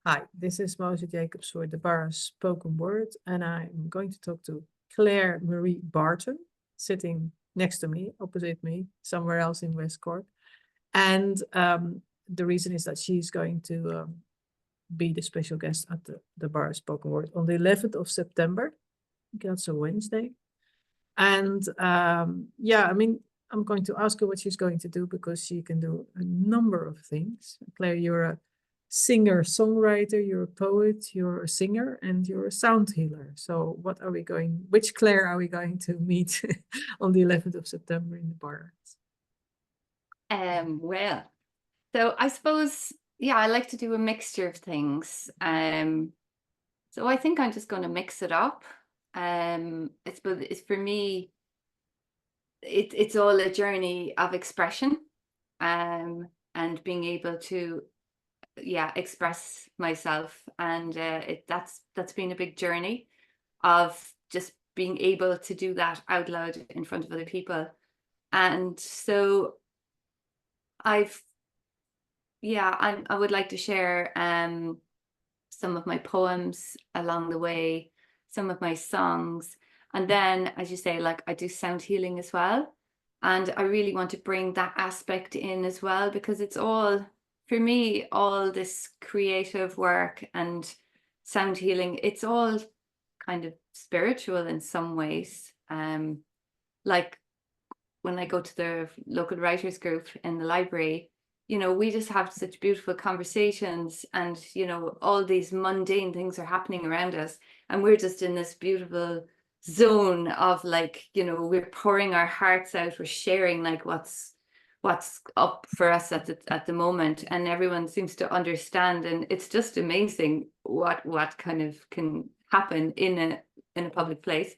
Hi, this is Moze Jacobs for the Bar Spoken Word, and I'm going to talk to Claire Marie Barton, sitting next to me, opposite me, somewhere else in West Cork. And the reason is that she's going to be the special guest at the Bar Spoken Word on the 11th of September. I think that's a Wednesday. And yeah, I mean, I'm going to ask her what she's going to do because she can do a number of things. Claire, you're a singer, songwriter, you're a poet, you're a singer, and you're a sound healer. So which Claire are we going to meet on the 11th of September in the bar? Well, so I suppose, yeah, I like to do a mixture of things. So I think I'm just going to mix it up. It's for me, it's all a journey of expression, and being able to, yeah, express myself, and that's been a big journey of just being able to do that out loud in front of other people, and so I've yeah, I would like to share some of my poems along the way, some of my songs. And then, as you say, like I do sound healing as well. And I really want to bring that aspect in as well, because it's all, for me, all this creative work and sound healing, it's all kind of spiritual in some ways. Like when I go to the local writers group in the library, we just have such beautiful conversations, and, all these mundane things are happening around us. And we're just in this beautiful zone of, like, we're pouring our hearts out, we're sharing like what's up for us at the moment. And everyone seems to understand. And it's just amazing what kind of can happen in a public place.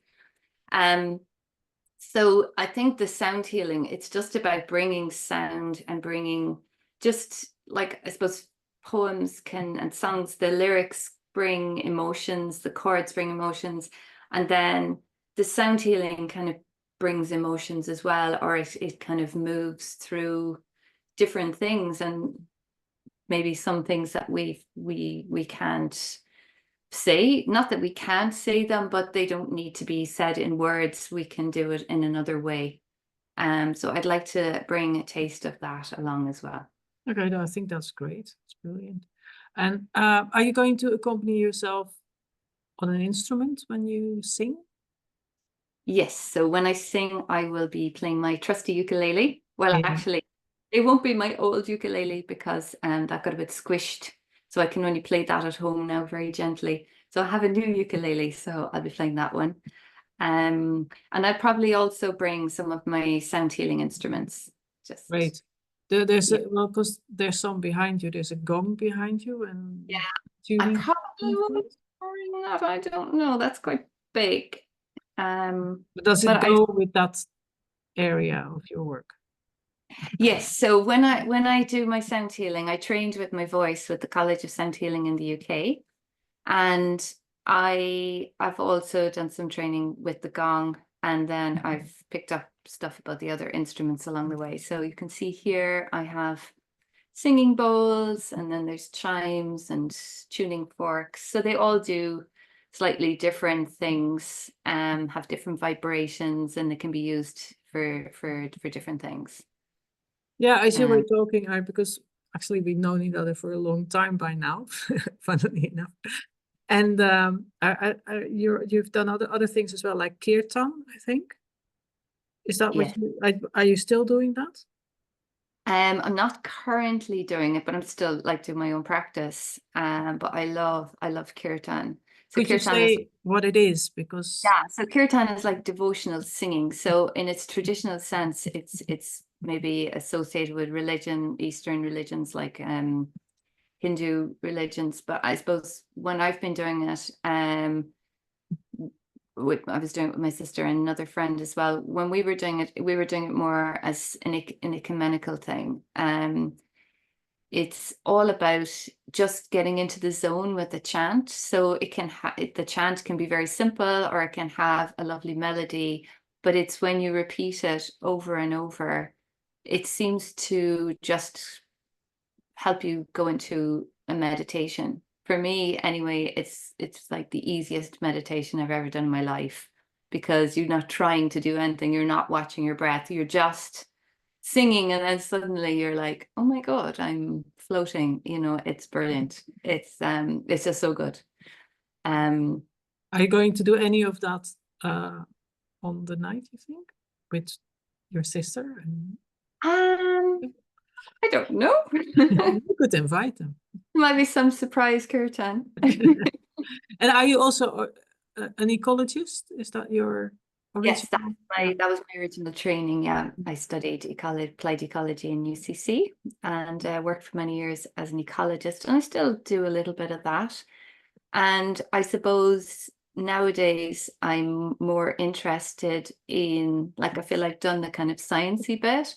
So I think the sound healing, it's just about bringing sound and bringing, just like, I suppose, poems and songs, the lyrics bring emotions, the chords bring emotions, and then the sound healing kind of brings emotions as well, or it kind of moves through different things, and maybe some things that we can't say, not that we can't say them, but they don't need to be said in words. We can do it in another way. So I'd like to bring a taste of that along as well. Okay, no, I think that's great. It's brilliant. And are you going to accompany yourself on an instrument when you sing? Yes, so when I sing, I will be playing my trusty ukulele. Well, Yeah. actually, it won't be my old ukulele because that got a bit squished. So I can only play that at home now very gently. So I have a new ukulele, so I'll be playing that one. And I'd probably also bring some of my sound healing instruments. Great. There's Yeah. well, because there's some behind you. There's a gong behind you and Yeah, I tuning. probably won't bring that. I don't know. That's quite big. But does it But go with that area of your work? yes. So when I do my sound healing, I trained with my voice with the College of Sound Healing in the UK, and I've also done some training with the gong, and then I've picked up stuff about the other instruments along the way. So you can see here I have singing bowls, and then there's chimes and tuning forks. So they all do slightly different things, have different vibrations, and they can be used for different things. Yeah, as you were Um, talking, because actually we've known each other for a long time by now, funnily enough. And you've done other things as well, like kirtan, I think. Is that what yeah. are you still doing that? I'm not currently doing it, but I'm still like doing my own practice. But I love kirtan. So Could you kirtan is, say what it is? Because yeah, so kirtan is like devotional singing. So in its traditional sense, it's maybe associated with religion, Eastern religions like Hindu religions. But I suppose when I've been doing it, I was doing it with my sister and another friend as well. When we were doing it more as an ecumenical thing. It's all about just getting into the zone with the chant. So the chant can be very simple, or it can have a lovely melody, but it's when you repeat it over and over, it seems to just help you go into a meditation. for me anyway, it's like the easiest meditation I've ever done in my life, because you're not trying to do anything, you're not watching your breath, you're just singing, and then suddenly you're like, oh my God, I'm floating. You know, it's brilliant. It's just so good. Are you going to do any of that on the night, you think, with your sister? And I don't know. you could invite them. Might be some surprise curtain. And are you also an ecologist? Is that your Yes, original? that was my original training. Yeah, I studied applied ecology in UCC, and worked for many years as an ecologist, and I still do a little bit of that. And I suppose nowadays I'm more interested in, like, I feel like I've done the kind of sciencey bit,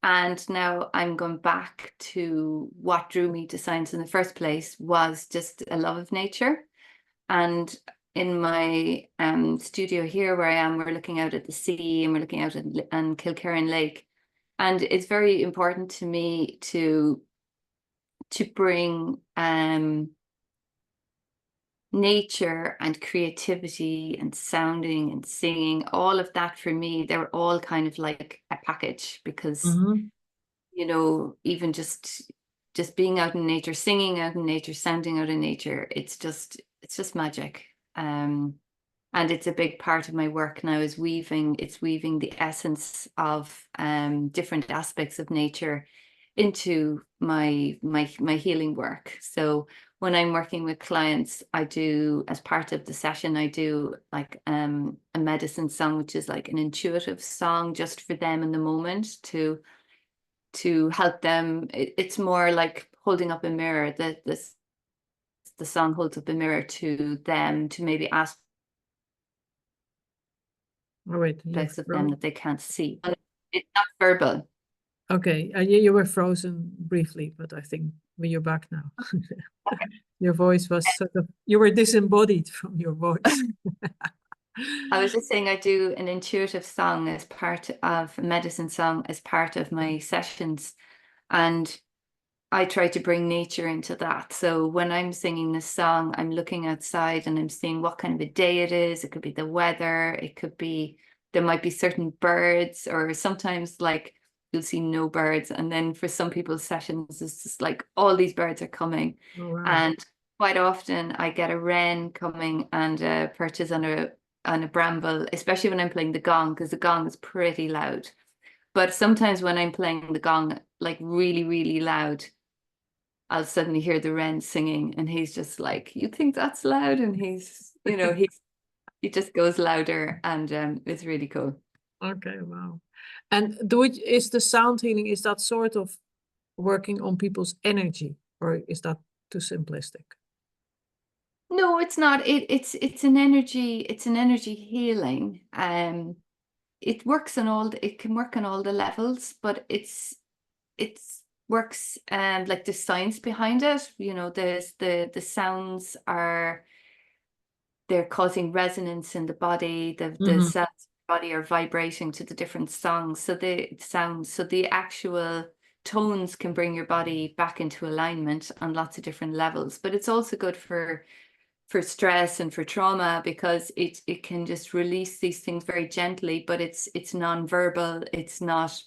and now I'm going back to what drew me to science in the first place was just a love of nature. And in my studio here where I am, we're looking out at the sea, and we're looking out at Kilkerran Lake. And it's very important to me to bring nature and creativity and sounding and singing, all of that. For me, they're all kind of like a package, because you know, even just being out in nature, singing out in nature, sounding out in nature, it's just magic. And it's a big part of my work now, is weaving the essence of different aspects of nature into my healing work. So when I'm working with clients, I do, as part of the session, I do like a medicine song, which is like an intuitive song just for them in the moment, to help them. It's more like holding up a mirror. The song holds up a mirror to them, to maybe ask aspects of them that they can't see. And it's not verbal. Okay, you were frozen briefly, but I think you're back now. Your voice was sort of, you were disembodied from your voice. I was just saying, I do an intuitive song as part of a medicine song as part of my sessions, and I try to bring nature into that. So when I'm singing this song, I'm looking outside and I'm seeing what kind of a day it is. It could be the weather, it could be, there might be certain birds, or sometimes like you'll see no birds. And then for some people's sessions, it's just like all these birds are coming. Oh, wow. And quite often I get a wren coming and perches on a bramble, especially when I'm playing the gong, because the gong is pretty loud. But sometimes when I'm playing the gong like really, really loud, I'll suddenly hear the wren singing, and he's just like, you think that's loud? And he's, you know, he just goes louder, and it's really cool. Okay, wow. And is the sound healing, is that sort of working on people's energy, or is that too simplistic? No, it's not. It's an energy healing. It works on it can work on all the levels, but it's works like the science behind it. You know, there's the sounds they're causing resonance in the body. The cells in the body are vibrating to the different songs. So the actual tones can bring your body back into alignment on lots of different levels. But it's also good for stress and for trauma, because it can just release these things very gently, but it's non-verbal. It's not,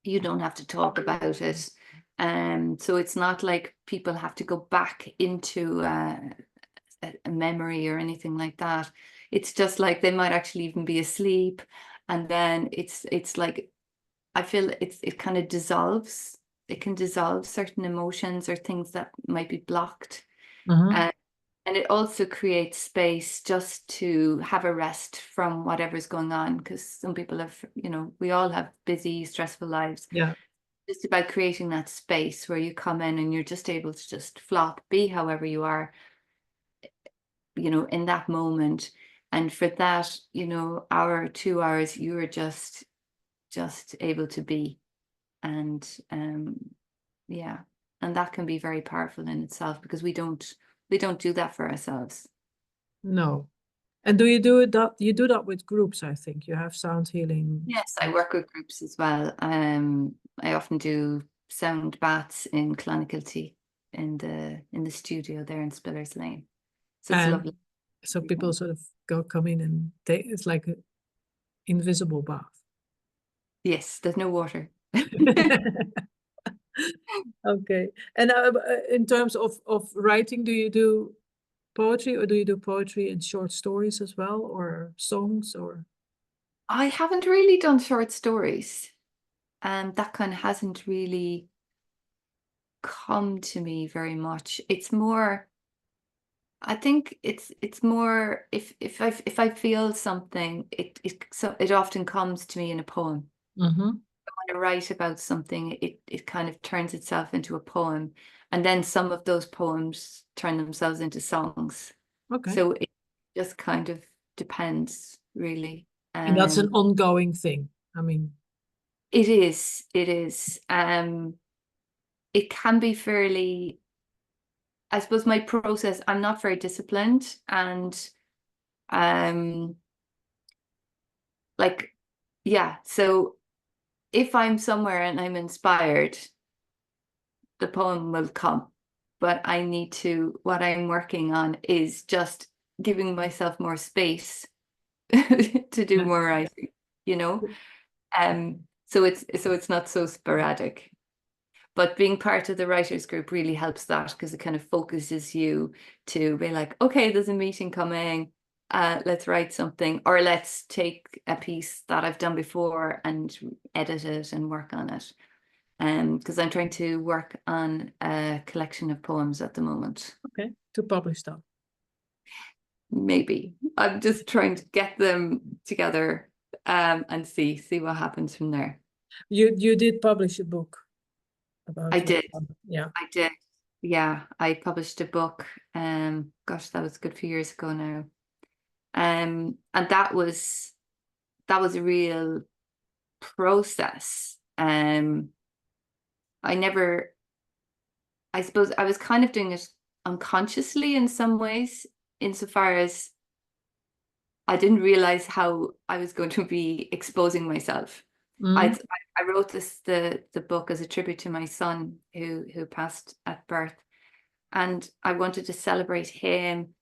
you don't have to talk about it. So it's not like people have to go back into a memory or anything like that. It's just like they might actually even be asleep, and then it's like, I feel it kind of dissolves. It can dissolve certain emotions or things that might be blocked. And it also creates space just to have a rest from whatever's going on, because some people have, you know, we all have busy, stressful lives. Yeah. Just about creating that space where you come in and you're just able to just flop, be however you are, you know, in that moment. And for that, you know, hour, 2 hours, you are just able to be. And yeah, and that can be very powerful in itself, because we don't do that for ourselves. No. And do you do that? You do that with groups, I think. You have sound healing. Yes, I work with groups as well. I often do sound baths in Clonakilty. in the studio there in Spillers Lane. So it's And lovely. so people sort of come in and it's like an invisible bath. Yes, there's no water. Okay. And in terms of writing, do you do poetry, or do you do poetry and short stories as well, or songs, or? I haven't really done short stories. That kind of hasn't really come to me very much. It's more, I think it's more if I feel something, it often comes to me in a poem. Mm-hmm. To write about something, it kind of turns itself into a poem, and then some of those poems turn themselves into songs. Okay. So it just kind of depends, really. And that's an ongoing thing. I mean, It is. It can be fairly, I suppose my process, I'm not very disciplined, and like, yeah, so if I'm somewhere and I'm inspired, the poem will come. But I need to, what I'm working on is just giving myself more space to do more writing, you know? So it's not so sporadic. But being part of the writers group really helps that, because it kind of focuses you to be like, okay, there's a meeting coming, let's write something, or let's take a piece that I've done before and edit it and work on it. Because I'm trying to work on a collection of poems at the moment. okay, to publish them. Maybe. I'm just trying to get them together and see what happens from there. You did publish a book about I did. Yeah. I did. Yeah, I published a book. Gosh, that was a good few years ago now. And that was a real process. I suppose I was kind of doing it unconsciously in some ways, insofar as I didn't realize how I was going to be exposing myself. Mm. I wrote the book as a tribute to my son who passed at birth, and I wanted to celebrate him.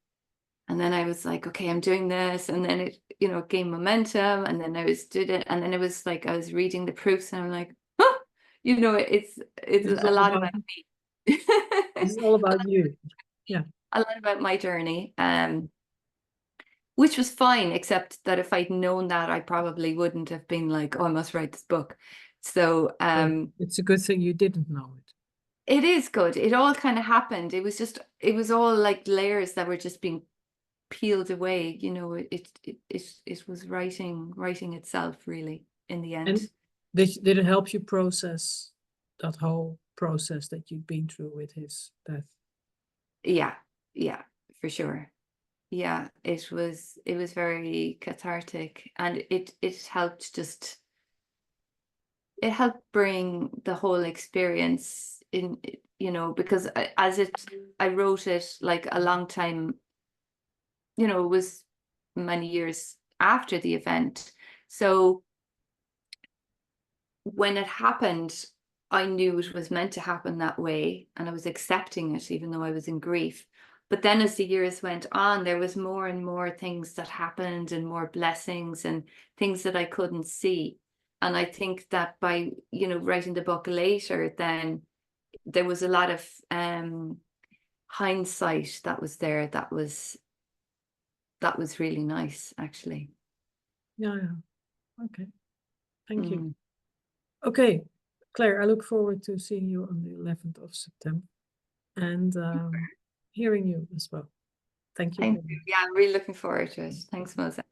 And then I was like, okay, I'm doing this, and then it gained momentum, and then I did it, and then it was like I was reading the proofs, and I'm like, oh, it's a lot about me. It's all about you. Yeah. A lot about my journey, which was fine, except that if I'd known that, I probably wouldn't have been like, oh, I must write this book. So it's a good thing you didn't know it. It is good. It all kind of happened. It was all like layers that were just being peeled away. It was writing itself, really, in the end. And did it help you process that whole process that you've been through with his death? Yeah, for sure. Yeah, it was very cathartic, and it helped bring the whole experience in, because I wrote it like a long time, it was many years after the event. So when it happened, I knew it was meant to happen that way, and I was accepting it, even though I was in grief. But then as the years went on, there was more and more things that happened, and more blessings and things that I couldn't see. And I think that by, writing the book later, then there was a lot of hindsight that was there. That was really nice, actually. Yeah. Okay. Thank you. Okay, Claire, I look forward to seeing you on the 11th of September and hearing you as well. Thank you. Yeah, I'm really looking forward to it. Thanks, Moza.